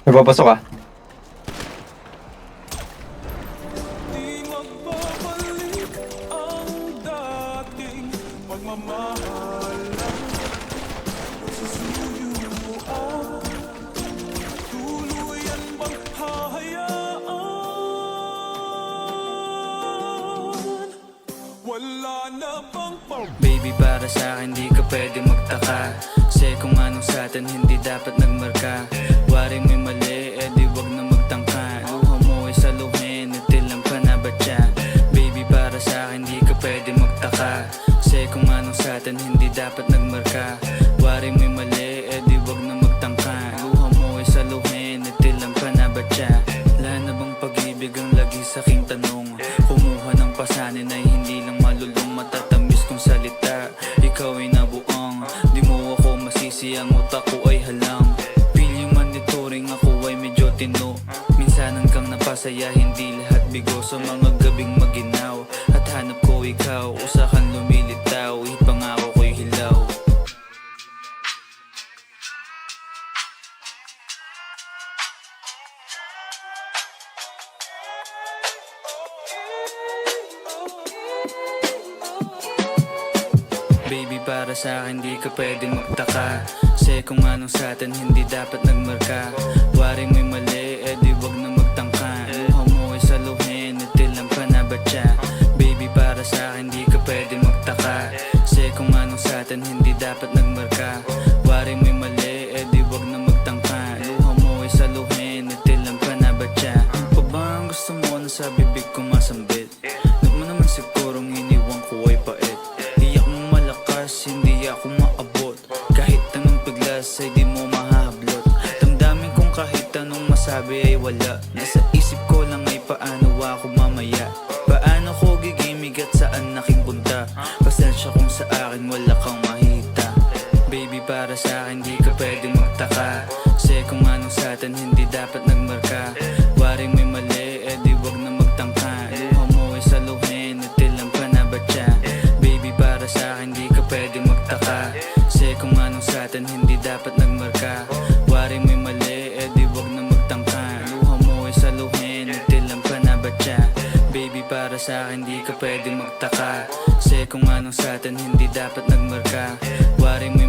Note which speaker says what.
Speaker 1: May papasok ah.
Speaker 2: Di magbabalik ang dating pagmamahal sa suyuan. Tuluyan bang hahayaan? Wala na bang
Speaker 3: Baby, para sa akin di ka pwede magtaka, kasi kung anong sa atin hindi dapat nagmarka. Waring may mali, di wag na magtangka. Luha mo ay saluhin, itilang pa na ba siya? Baby, para sa akin di ka pwede magtaka, kasi kung anong sa atin hindi dapat nagmarka. Waring may mali, di wag na magtangka. Luha mo ay saluhin, itilang pa na ba siya? Wala na bang pag-ibig ang lagi sa aking tanong? Kumuha ng pasanin ay hindi lang malulong, matatamis kong salita. Ikaw ay nabuang, di mo ako masisi, ang utak ko ay halang. Feeling monitoring, ako ay medyo tino. Minsanan kang napasaya, hindi lahat bigo. Sa mga gabing maginaw, at hanap ko ikaw. Usakan lumilitaw, ipangako ko'y hilaw. Baby, para sa akin di ka pwedeng magtaka, kasi kung anong sa atin hindi dapat nagmarka. Waring may mali, di wag na magtangka. Luha mo ay saluhin, itilang pa na ba siya? Baby, para sa akin di ka pwedeng magtaka, kasi kung anong sa atin hindi dapat nagmarka. Waring may mali, di wag na magtangka. Luha mo ay saluhin, itilang pa na ba siya? Pa ba ang gusto mo na sa bibig ko masambit? Di mo naman sigurong iniwan ko ay pait. Hindi ako maabot, kahit anong piglas ay di mo mahahablot. Damdamin kong kahit anong masabi ay wala. Nasa isip ko lang ay paano ako mamaya. Paano ko gigimig at saan aking punta? Pasensya kung sa akin wala kang mahita. Baby, para sa akin di ka pwedeng magtaka, kasi kung anong sa atin hindi dapat nagmarka. Waring may mali, di wag na magtangka. Luha mo ay saluhin, itilang pa na ba siya? Baby, para sa akin di ka pwede magtaka, kasi kung anong sa atin hindi dapat nagmarka. Waring may mali, di wag na magtangka. Luha mo ay saluhin, itilang pa na ba siya? Baby, para sa akin di ka pwede magtaka, kasi kung anong sa atin hindi dapat nagmarka. Waring may